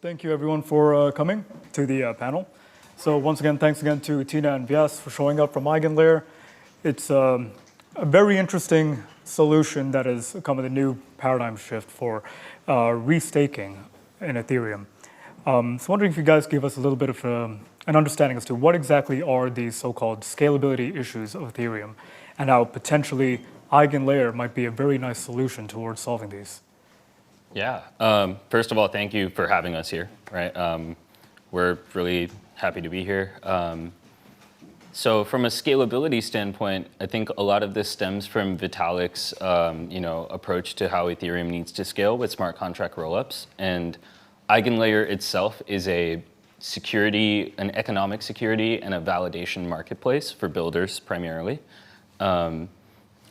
Thank you everyone for coming to the panel. So once again, thanks again to Tina and Vyas for showing up from EigenLayer. It's a very interesting solution that has come with a new paradigm shift for restaking in Ethereum. So wondering if you guys give us a little bit of an understanding as to what exactly are these so-called scalability issues of Ethereum and how potentially EigenLayer might be a very nice solution towards solving these. Yeah, first of all, thank you for having us here, right? We're really happy to be here. So from a scalability standpoint, I think a lot of this stems from Vitalik's approach to how Ethereum needs to scale with smart contract rollups. And EigenLayer itself is a security, an economic security and a validation marketplace for builders primarily. And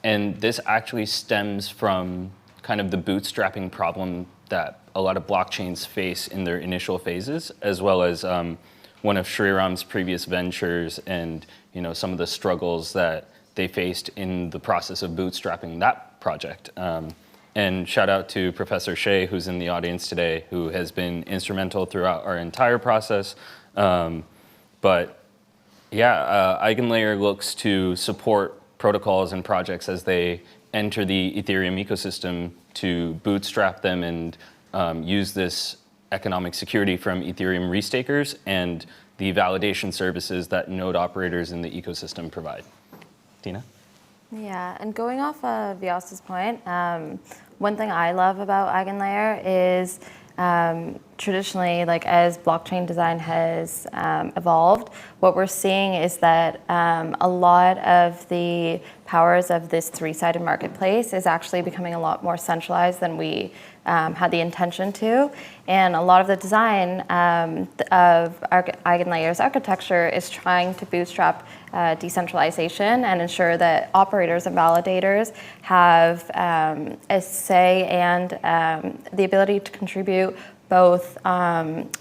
this actually stems from kind of the bootstrapping problem that a lot of blockchains face in their initial phases, as well as one of Shriram's previous ventures and some of the struggles that they faced in the process of bootstrapping that project. And shout out to Professor Shea, who's in the audience today, who has been instrumental throughout our entire process. But yeah, EigenLayer looks to support protocols and projects as they enter the Ethereum ecosystem to bootstrap them and use this economic security from Ethereum restakers and the validation services that node operators in the ecosystem provide. Tina? Yeah, and going off of Vyas's point, one thing I love about EigenLayer is traditionally, like as blockchain design has evolved, what we're seeing is that a lot of the powers of this three-sided marketplace is actually becoming a lot more centralized than we had the intention to. And a lot of the design of EigenLayer's architecture is trying to bootstrap decentralization and ensure that operators and validators have a say and the ability to contribute both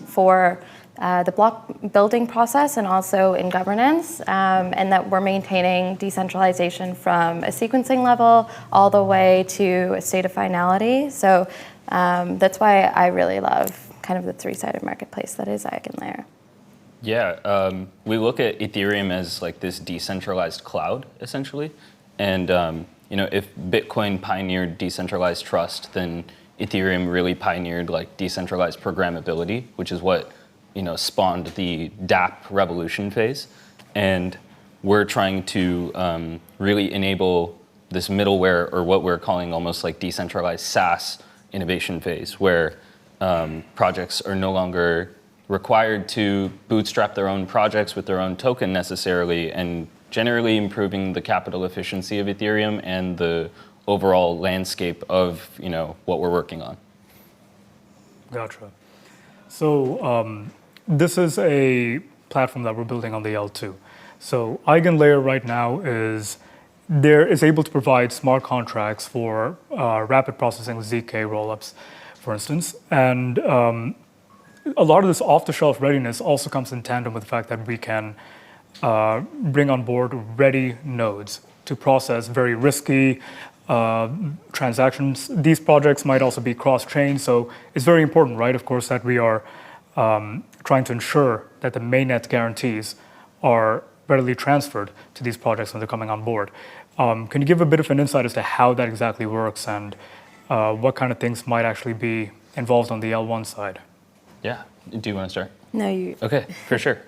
for the block building process and also in governance, and that we're maintaining decentralization from a sequencing level all the way to a state of finality. So that's why I really love kind of the three-sided marketplace that is EigenLayer. Yeah, we look at Ethereum as like this decentralized cloud, essentially. And if Bitcoin pioneered decentralized trust, then Ethereum really pioneered like decentralized programmability, which is what spawned the DApp revolution phase. And we're trying to really enable this middleware, or what we're calling almost like decentralized SaaS innovation phase, where projects are no longer required to bootstrap their own projects with their own token necessarily, and generally improving the capital efficiency of Ethereum and the overall landscape of what we're working on. Gotcha. So this is a platform that we're building on the L2. So EigenLayer right now is able to provide smart contracts for rapid processing with ZK rollups, for instance. And a lot of this off-the-shelf readiness also comes in tandem with the fact that we can bring on board ready nodes to process very risky transactions. These projects might also be cross-chain, so it's very important, right, of course, that we are trying to ensure that the mainnet guarantees are readily transferred to these projects when they're coming on board. Can you give a bit of an insight as to how that exactly works and what kind of things might actually be involved on the L1 side? Yeah, do you want to start? No, you. Okay, for sure.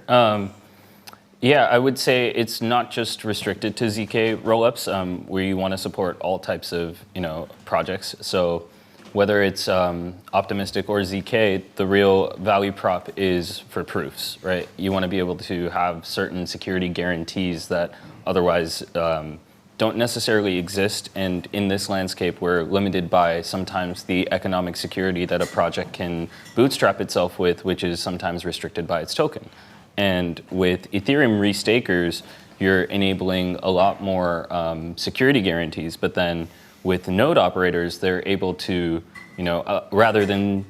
Yeah, I would say it's not just restricted to ZK rollups. We want to support all types of projects. So whether it's optimistic or ZK, the real value prop is for proofs, right? You want to be able to have certain security guarantees that otherwise don't necessarily exist. And in this landscape, we're limited by sometimes the economic security that a project can bootstrap itself with, which is sometimes restricted by its token. And with Ethereum restakers, you're enabling a lot more security guarantees, but then with node operators, they're able to, rather than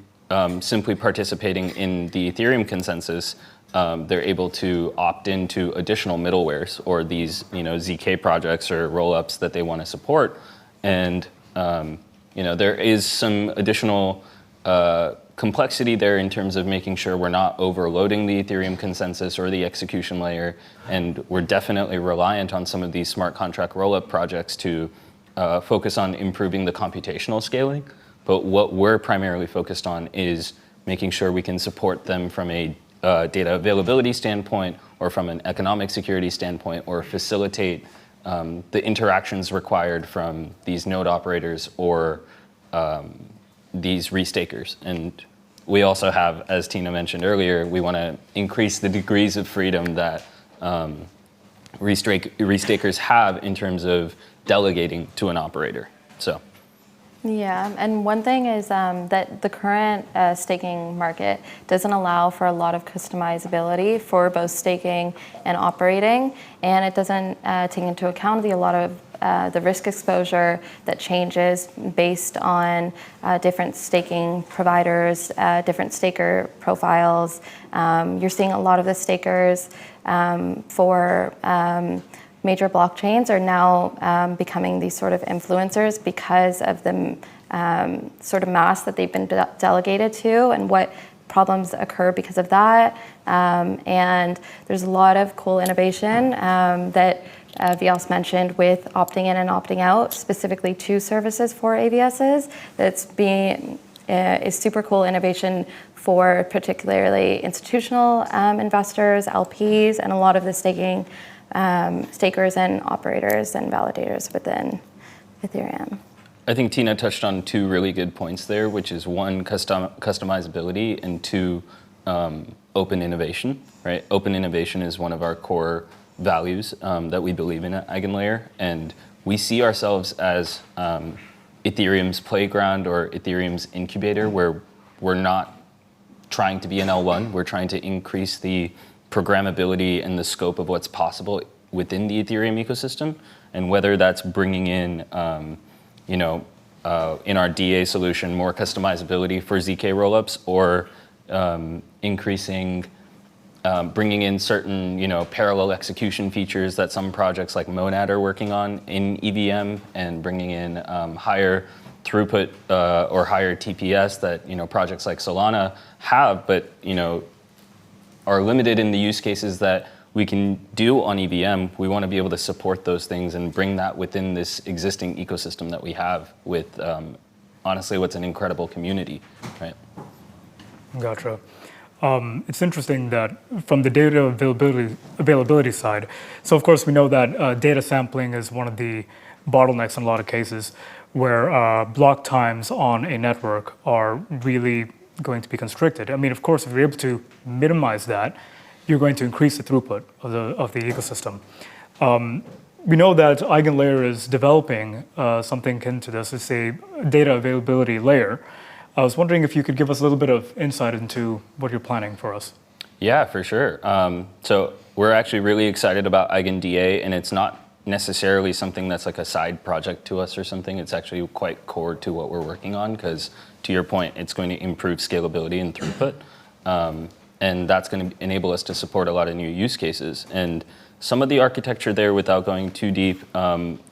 simply participating in the Ethereum consensus, they're able to opt into additional middlewares or these, ZK projects or rollups that they want to support. And, there is some additional complexity there in terms of making sure we're not overloading the Ethereum consensus or the execution layer, and we're definitely reliant on some of these smart contract rollup projects to focus on improving the computational scaling. But what we're primarily focused on is making sure we can support them from a data availability standpoint or from an economic security standpoint, or facilitate the interactions required from these node operators or these restakers. And we also have, as Tina mentioned earlier, we want to increase the degrees of freedom that restakers have in terms of delegating to an operator. So. Yeah, and one thing is that the current staking market doesn't allow for a lot of customizability for both staking and operating, and it doesn't take into account a lot of the risk exposure that changes based on different staking providers, different staker profiles. You're seeing a lot of the stakers for major blockchains are now becoming these sort of influencers because of the sort of mass that they've been delegated to and what problems occur because of that. And there's a lot of cool innovation that Vyas mentioned with opting in and opting out, specifically to services for AVSs. That's being is super cool innovation for particularly institutional investors, LPs, and a lot of the staking stakers and operators and validators within Ethereum. I think Tina touched on two really good points there, which is one, customizability, and two, open innovation, right? Open innovation is one of our core values that we believe in at EigenLayer, and we see ourselves as Ethereum's playground or Ethereum's incubator, where we're not trying to be an L1, we're trying to increase the programmability and the scope of what's possible within the Ethereum ecosystem, and whether that's bringing in, in our DA solution, more customizability for ZK rollups, or increasing, bringing in certain, parallel execution features that some projects like Monad are working on in EVM, and bringing in higher throughput or higher TPS that projects like Solana have, but are limited in the use cases that we can do on EVM. We want to be able to support those things and bring that within this existing ecosystem that we have with, honestly, what's an incredible community, right? Gotcha. It's interesting that from the data availability side, so of course we know that data sampling is one of the bottlenecks in a lot of cases where block times on a network are really going to be constricted. I mean, of course, if you're able to minimize that, you're going to increase the throughput of the ecosystem. We know that EigenLayer is developing something akin to this. It's a data availability layer. I was wondering if you could give us a little bit of insight into what you're planning for us. Yeah, for sure. So we're actually really excited about EigenDA, and it's not necessarily something that's like a side project to us or something. It's actually quite core to what we're working on, because to your point, it's going to improve scalability and throughput. And that's going to enable us to support a lot of new use cases. And some of the architecture there, without going too deep,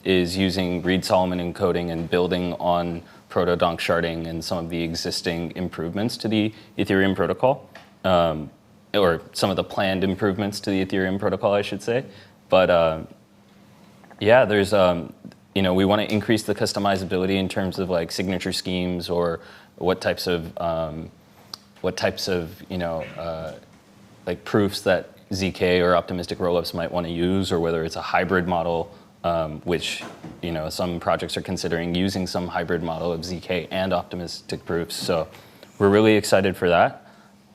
is using Reed-Solomon encoding and building on proto-donk sharding and some of the existing improvements to the Ethereum protocol, or some of the planned improvements to the Ethereum protocol, I should say. But yeah, there's, we want to increase the customizability in terms of like signature schemes, or what types of like proofs that ZK or optimistic rollups might want to use, or whether it's a hybrid model, which some projects are considering using some hybrid model of ZK and optimistic proofs. So we're really excited for that.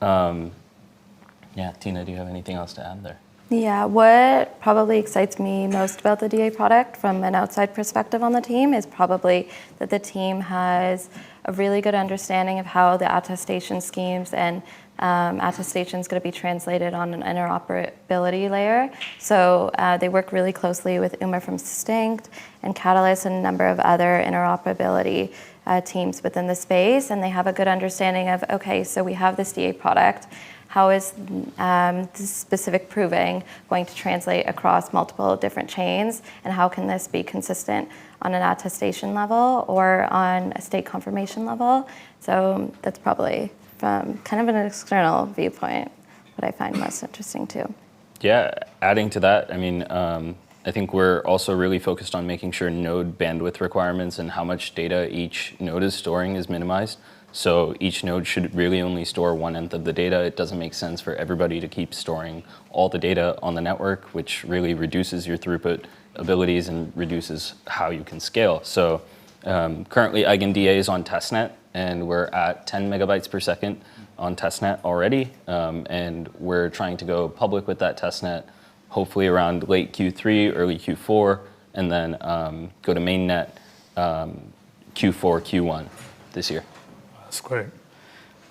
Yeah, Tina, do you have anything else to add there? Yeah, what probably excites me most about the DA product from an outside perspective on the team is probably that the team has a really good understanding of how the attestation schemes and attestation is going to be translated on an interoperability layer. So they work really closely with Uma from Distinct and Catalyst and a number of other interoperability teams within the space, and they have a good understanding of, okay, so we have this DA product. How is this specific proving going to translate across multiple different chains, and how can this be consistent on an attestation level or on a state confirmation level? So that's probably from kind of an external viewpoint, what I find most interesting too. Yeah, adding to that, I mean, I think we're also really focused on making sure node bandwidth requirements and how much data each node is storing is minimized. So each node should really only store 1/10 of the data. It doesn't make sense for everybody to keep storing all the data on the network, which really reduces your throughput abilities and reduces how you can scale. So currently EigenDA is on testnet, and we're at 10 megabytes per second on testnet already. And we're trying to go public with that testnet, hopefully around late Q3, early Q4, and then go to mainnet Q4, Q1 this year. That's great.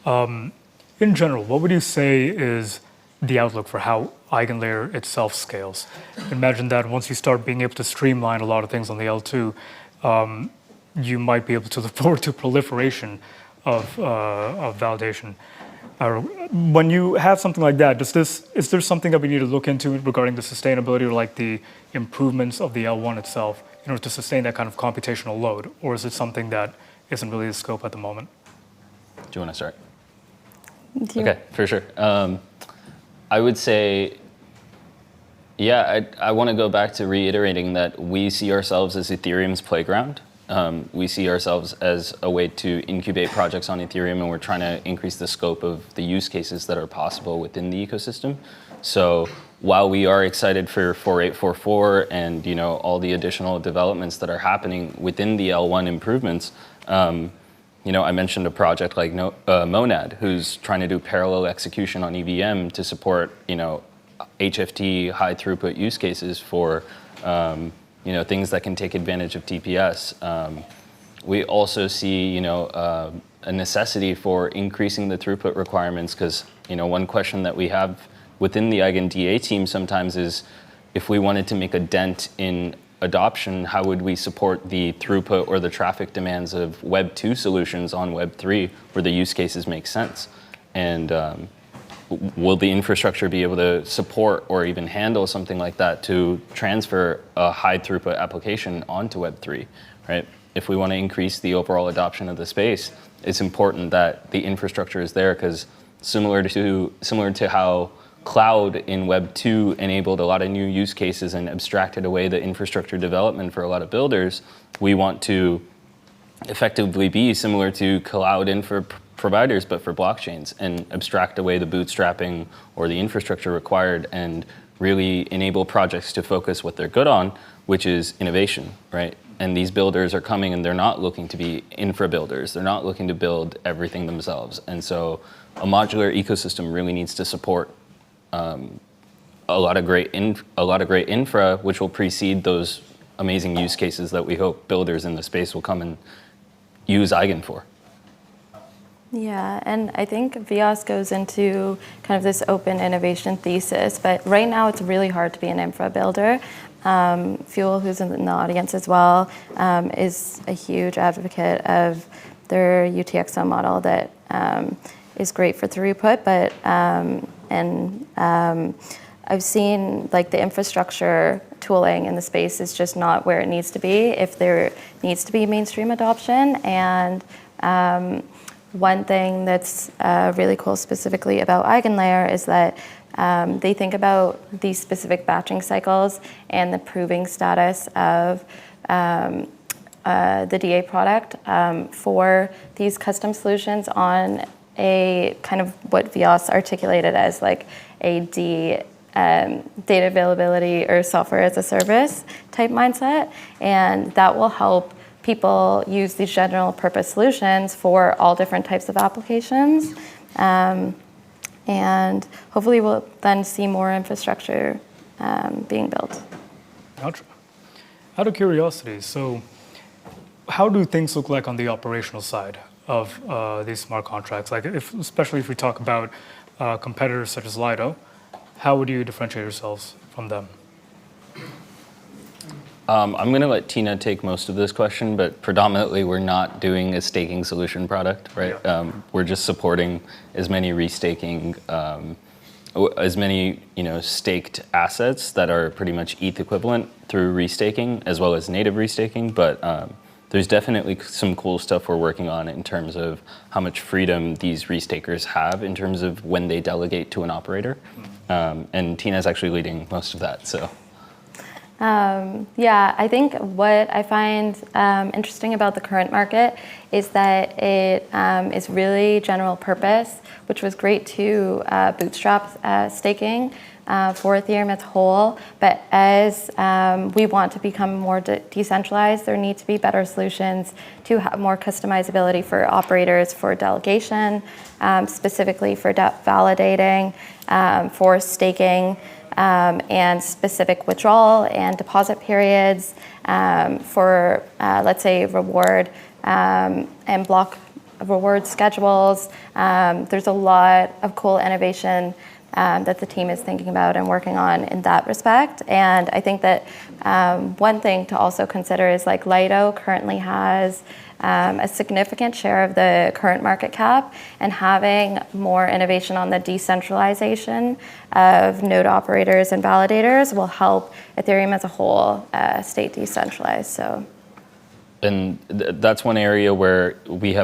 In general, what would you say is the outlook for how EigenLayer itself scales? Imagine that once you start being able to streamline a lot of things on the L2, you might be able to look forward to proliferation of validation. When you have something like that, is there something that we need to look into regarding the sustainability or like the improvements of the L1 itself in order to sustain that kind of computational load? Or is it something that isn't really the scope at the moment? Do you want to start? Okay, for sure. I would say, yeah, I want to go back to reiterating that we see ourselves as Ethereum's playground. We see ourselves as a way to incubate projects on Ethereum, and we're trying to increase the scope of the use cases that are possible within the ecosystem. So while we are excited for 4844 and all the additional developments that are happening within the L1 improvements, I mentioned a project like Monad, who's trying to do parallel execution on EVM to support, HFT high throughput use cases for, things that can take advantage of TPS. We also see, a necessity for increasing the throughput requirements because, one question that we have within the EigenDA team sometimes is if we wanted to make a dent in adoption, how would we support the throughput or the traffic demands of Web 2 solutions on Web 3 where the use cases make sense? And will the infrastructure be able to support or even handle something like that to transfer a high throughput application onto Web 3, right? If we want to increase the overall adoption of the space, it's important that the infrastructure is there because similar to how cloud in Web 2 enabled a lot of new use cases and abstracted away the infrastructure development for a lot of builders, we want to effectively be similar to cloud infra providers, but for blockchains, and abstract away the bootstrapping or the infrastructure required and really enable projects to focus what they're good on, which is innovation, right? And these builders are coming and they're not looking to be infra builders. They're not looking to build everything themselves. And so a modular ecosystem really needs to support a lot of great infra, which will precede those amazing use cases that we hope builders in the space will come and use Eigen for. Yeah, and I think Vyas goes into kind of this open innovation thesis, but right now it's really hard to be an infra builder. Fuel, who's in the audience as well, is a huge advocate of their UTXO model that is great for throughput, but I've seen like the infrastructure tooling in the space is just not where it needs to be if there needs to be mainstream adoption. And one thing that's really cool specifically about EigenLayer is that they think about these specific batching cycles and the proving status of the DA product for these custom solutions on a kind of what Vyas articulated as like a data availability or software as a service type mindset. And that will help people use these general purpose solutions for all different types of applications. And hopefully we'll then see more infrastructure being built. Gotcha. Out of curiosity, so how do things look like on the operational side of these smart contracts? Like, especially if we talk about competitors such as Lido, how would you differentiate yourselves from them? I'm going to let Tina take most of this question, but predominantly we're not doing a staking solution product, right? Yeah. We're just supporting as many restaking, as many staked assets that are pretty much ETH equivalent through restaking, as well as native restaking. But there's definitely some cool stuff we're working on in terms of how much freedom these restakers have in terms of when they delegate to an operator. And Tina's actually leading most of that, so. Yeah, I think what I find interesting about the current market is that it is really general purpose, which was great to bootstrap staking for Ethereum as a whole. But as we want to become more decentralized, there need to be better solutions to have more customizability for operators, for delegation, specifically for validating, for staking, and specific withdrawal and deposit periods for, let's say, reward and block reward schedules. There's a lot of cool innovation that the team is thinking about and working on in that respect. And I think that one thing to also consider is like Lido currently has a significant share of the current market cap, and having more innovation on the decentralization of node operators and validators will help Ethereum as a whole stay decentralized. So, and that's one area where we've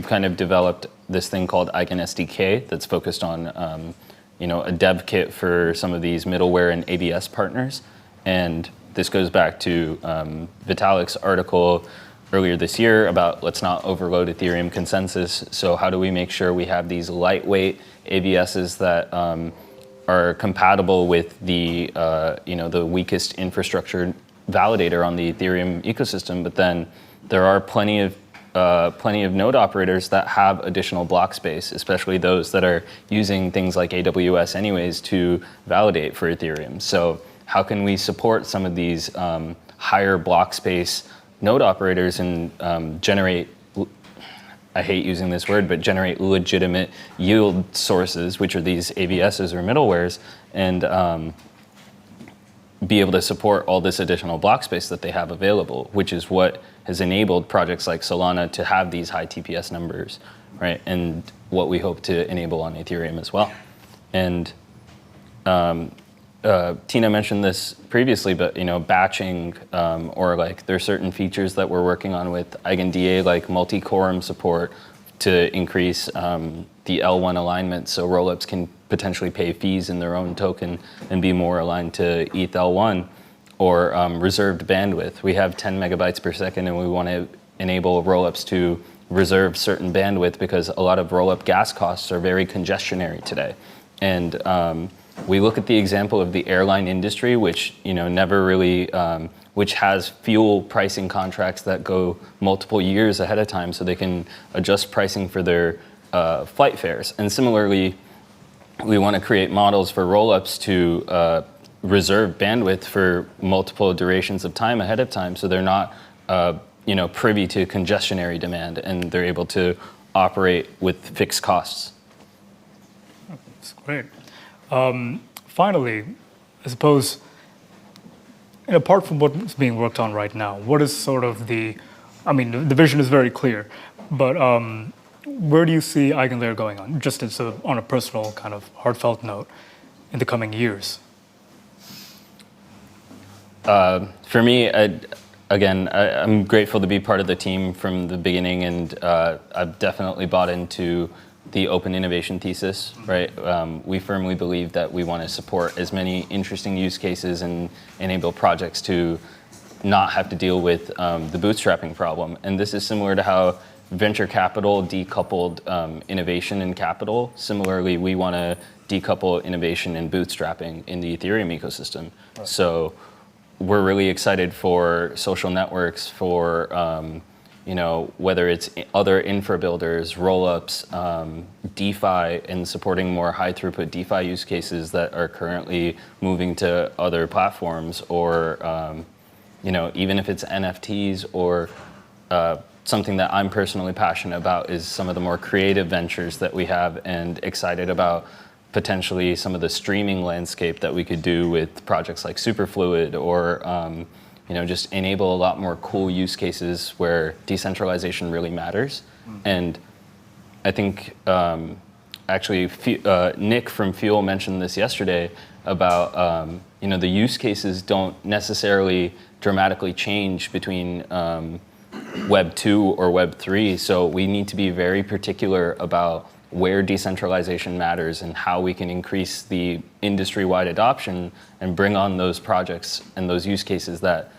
kind of developed this thing called Eigen SDK that's focused on a dev kit for some of these middleware and ABS partners. And this goes back to Vitalik's article earlier this year about let's not overload Ethereum consensus. So how do we make sure we have these lightweight ABSs that are compatible with the the weakest infrastructure validator on the Ethereum ecosystem? But then there are plenty of node operators that have additional block space, especially those that are using things like AWS anyways to validate for Ethereum. So how can we support some of these higher block space node operators and generate, I hate using this word, but generate legitimate yield sources, which are these ABSs or middlewares, and be able to support all this additional block space that they have available, which is what has enabled projects like Solana to have these high TPS numbers, right? And what we hope to enable on Ethereum as well. And Tina mentioned this previously, but batching or like there's certain features that we're working on with EigenDA, like multi-quorum support to increase the L1 alignment, so rollups can potentially pay fees in their own token and be more aligned to ETH L1, or reserved bandwidth. We have 10 megabytes per second, and we want to enable rollups to reserve certain bandwidth because a lot of rollup gas costs are very congestionary today. And we look at the example of the airline industry, which never really, which has fuel pricing contracts that go multiple years ahead of time, so they can adjust pricing for their flight fares. And similarly, we want to create models for rollups to reserve bandwidth for multiple durations of time ahead of time, so they're not, privy to congestionary demand, and they're able to operate with fixed costs. That's great. Finally, I suppose, and apart from what's being worked on right now, what is sort of the vision is very clear, but where do you see EigenLayer going on, just on a personal kind of heartfelt note, in the coming years? For me, I'm grateful to be part of the team from the beginning, and I've definitely bought into the open innovation thesis, right? We firmly believe that we want to support as many interesting use cases and enable projects to not have to deal with the bootstrapping problem. And this is similar to how venture capital decoupled innovation and capital. Similarly, we want to decouple innovation and bootstrapping in the Ethereum ecosystem. Right. So we're really excited for social networks, for whether it's other infra builders, rollups, DeFi, and supporting more high throughput DeFi use cases that are currently moving to other platforms, or even if it's NFTs or something that I'm personally passionate about is some of the more creative ventures that we have, and excited about potentially some of the streaming landscape that we could do with projects like Superfluid, or just enable a lot more cool use cases where decentralization really matters. And I think actually Nick from Fuel mentioned this yesterday about the use cases don't necessarily dramatically change between Web 2 or Web 3. So we need to be very particular about where decentralization matters and how we can increase the industry-wide adoption and bring on those projects and those use cases that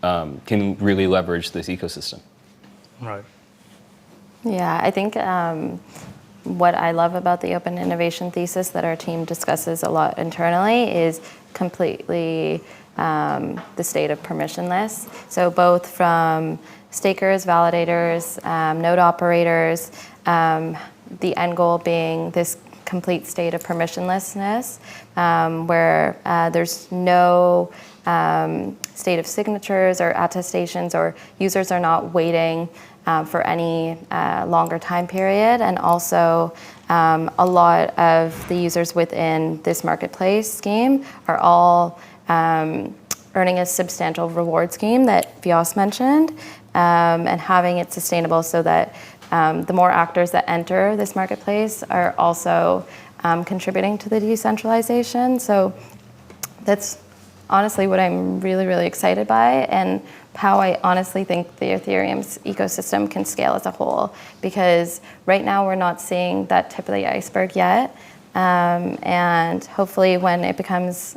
can really leverage this ecosystem. Right. Yeah, I think what I love about the open innovation thesis that our team discusses a lot internally is completely the state of permissionless. So both from stakers, validators, node operators, the end goal being this complete state of permissionlessness, where there's no state of signatures or attestations, or users are not waiting for any longer time period. And also, a lot of the users within this marketplace scheme are all earning a substantial reward scheme that Vyas mentioned, and having it sustainable so that the more actors that enter this marketplace are also contributing to the decentralization. So that's honestly what I'm really, really excited by, and how I honestly think the Ethereum's ecosystem can scale as a whole. Because right now we're not seeing that tip of the iceberg yet. And hopefully when it becomes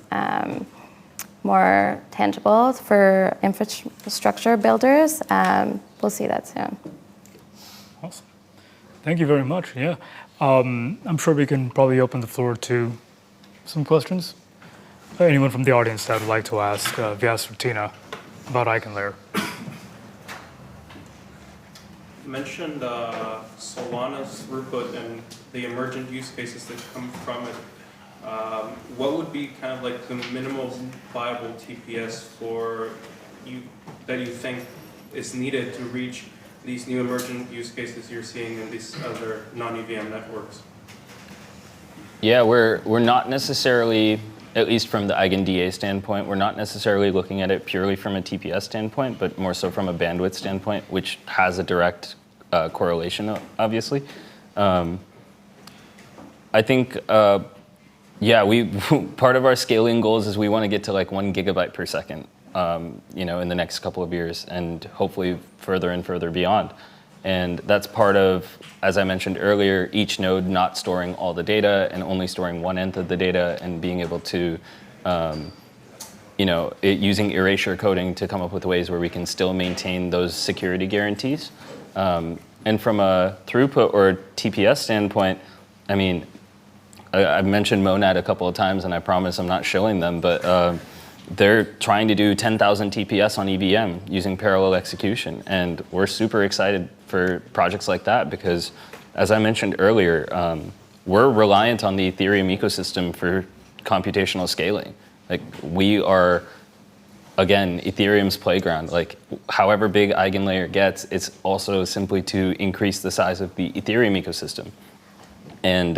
more tangible for infrastructure builders, we'll see that soon. Awesome. Thank you very much. Yeah. I'm sure we can probably open the floor to some questions. Anyone from the audience that would like to ask Vyas or Tina about EigenLayer? You mentioned Solana's throughput and the emergent use cases that come from it. What would be kind of like the minimal viable TPS for you that you think is needed to reach these new emergent use cases you're seeing in these other non-EVM networks? Yeah, we're not necessarily, at least from the Eigen DA standpoint, we're not necessarily looking at it purely from a TPS standpoint, but more so from a bandwidth standpoint, which has a direct correlation, obviously. I think, yeah, part of our scaling goals is we want to get to like 1 gigabyte per second, in the next couple of years, and hopefully further and further beyond. And that's part of, as I mentioned earlier, each node not storing all the data and only storing one end of the data, and being able to, using erasure coding to come up with ways where we can still maintain those security guarantees. And from a throughput or TPS standpoint, I mean, I've mentioned Monad a couple of times, and I promise I'm not showing them, but they're trying to do 10,000 TPS on EVM using parallel execution. And we're super excited for projects like that because, as I mentioned earlier, we're reliant on the Ethereum ecosystem for computational scaling. Like, we are, again, Ethereum's playground. Like, however big EigenLayer gets, it's also simply to increase the size of the Ethereum ecosystem. And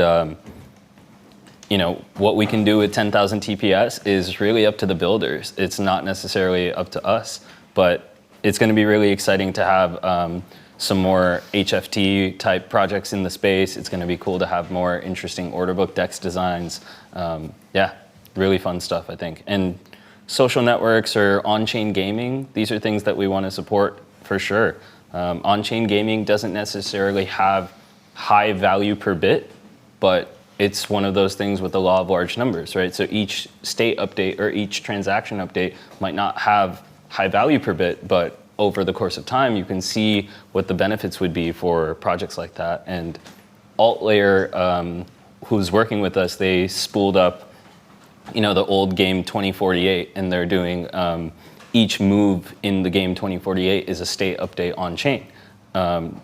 what we can do with 10,000 TPS is really up to the builders. It's not necessarily up to us, but it's going to be really exciting to have some more HFT type projects in the space. It's going to be cool to have more interesting order book DEX designs. Yeah, really fun stuff, I think. And social networks or on-chain gaming, these are things that we want to support for sure. On-chain gaming doesn't necessarily have high value per bit, but it's one of those things with the law of large numbers, right? So each state update or each transaction update might not have high value per bit, but over the course of time, you can see what the benefits would be for projects like that. And EigenLayer, who's working with us, they spooled up, the old game 2048, and they're doing each move in the game 2048 is a state update on chain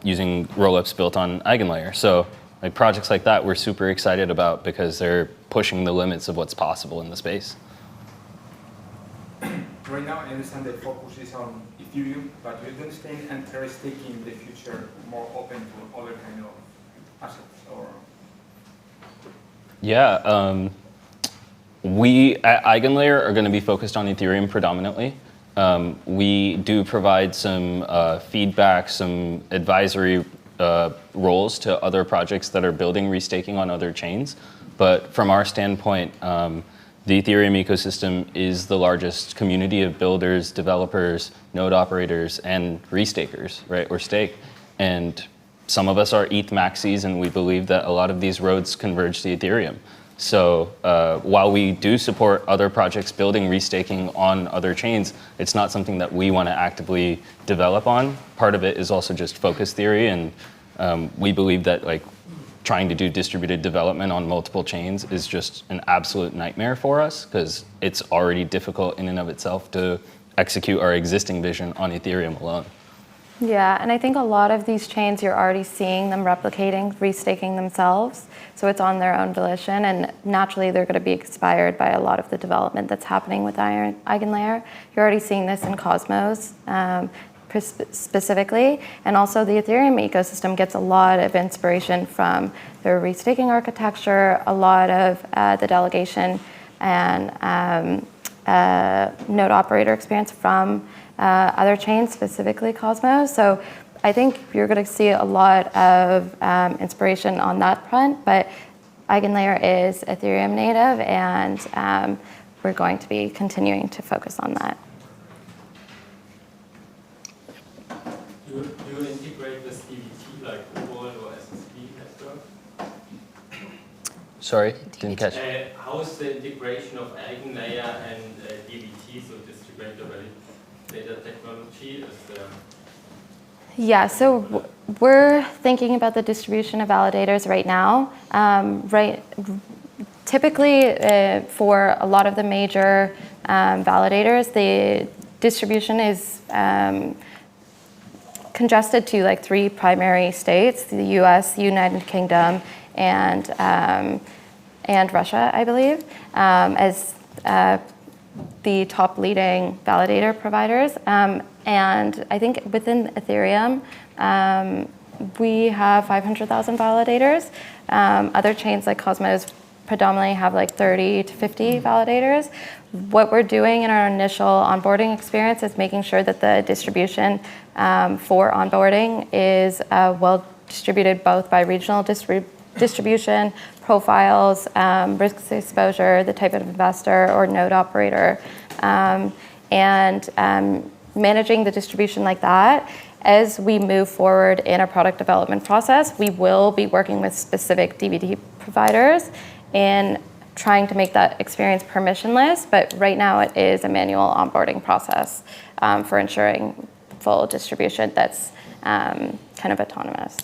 using rollups built on EigenLayer. So, like, projects like that we're super excited about because they're pushing the limits of what's possible in the space. Right now, I understand the focus is on Ethereum, but do you understand enter staking in the future more open to other kind of assets? Or? Yeah, we at EigenLayer are going to be focused on Ethereum predominantly. We do provide some feedback, some advisory roles to other projects that are building restaking on other chains. But from our standpoint, the Ethereum ecosystem is the largest community of builders, developers, node operators, and restakers, right, or stake. And some of us are ETH maxis, and we believe that a lot of these roads converge to Ethereum. So while we do support other projects building restaking on other chains, it's not something that we want to actively develop on. Part of it is also just focus theory, and we believe that like trying to do distributed development on multiple chains is just an absolute nightmare for us because it's already difficult in and of itself to execute our existing vision on Ethereum alone. Yeah, and I think a lot of these chains, you're already seeing them replicating, restaking themselves. So it's on their own volition, and naturally they're going to be inspired by a lot of the development that's happening with EigenLayer. You're already seeing this in Cosmos specifically, and also the Ethereum ecosystem gets a lot of inspiration from their restaking architecture, a lot of the delegation and node operator experience from other chains, specifically Cosmos. So I think you're going to see a lot of inspiration on that front, but EigenLayer is Ethereum native, and we're going to be continuing to focus on that. Do you integrate with DVT like Cobol or SSP network? Sorry, didn't catch. How is the integration of EigenLayer and DVT, so distributed data technology? Yeah, so we're thinking about the distribution of validators right now. Typically, for a lot of the major validators, the distribution is congested to like 3 primary states: the U.S., United Kingdom, and Russia, I believe, as the top leading validator providers. And I think within Ethereum, we have 500,000 validators. Other chains like Cosmos predominantly have like 30 to 50 validators. What we're doing in our initial onboarding experience is making sure that the distribution for onboarding is well distributed both by regional distribution, profiles, risk exposure, the type of investor or node operator, and managing the distribution like that. As we move forward in our product development process, we will be working with specific DVT providers in trying to make that experience permissionless, but right now it is a manual onboarding process for ensuring full distribution that's kind of autonomous.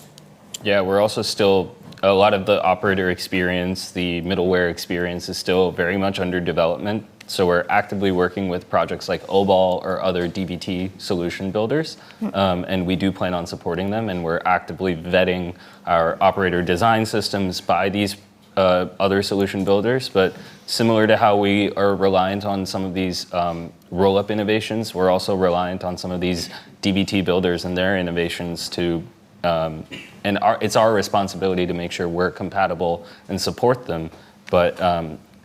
Yeah, we're also still, a lot of the operator experience, the middleware experience is still very much under development. So we're actively working with projects like Obol or other DVT solution builders, and we do plan on supporting them, and we're actively vetting our operator design systems by these other solution builders. But similar to how we are reliant on some of these roll-up innovations, we're also reliant on some of these DVT builders and their innovations to, it's our responsibility to make sure we're compatible and support them. But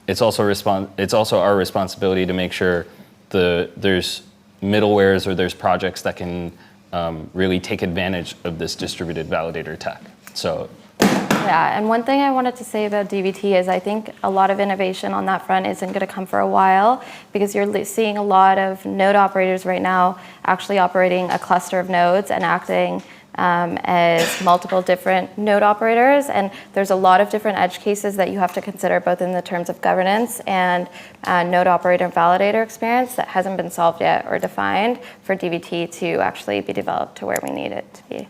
it's also our responsibility to make sure there's middlewares or there's projects that can really take advantage of this distributed validator tech. So. Yeah, and one thing I wanted to say about DVT is I think a lot of innovation on that front isn't going to come for a while, because you're seeing a lot of node operators right now actually operating a cluster of nodes and acting as multiple different node operators. And there's a lot of different edge cases that you have to consider, both in the terms of governance and node operator validator experience that hasn't been solved yet or defined for DVT to actually be developed to where we need it to be.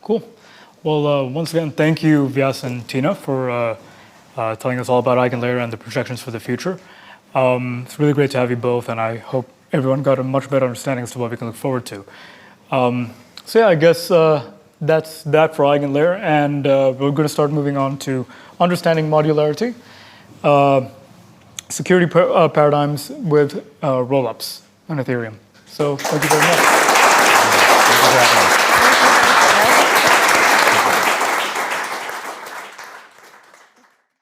Cool. Well, once again, thank you, Vyas and Tina, for telling us all about EigenLayer and the projections for the future. It's really great to have you both, and I hope everyone got a much better understanding as to what we can look forward to. So yeah, I guess that's that for EigenLayer, and we're going to start moving on to understanding modularity, security paradigms with rollups on Ethereum. So thank you very much. Thank you for having us.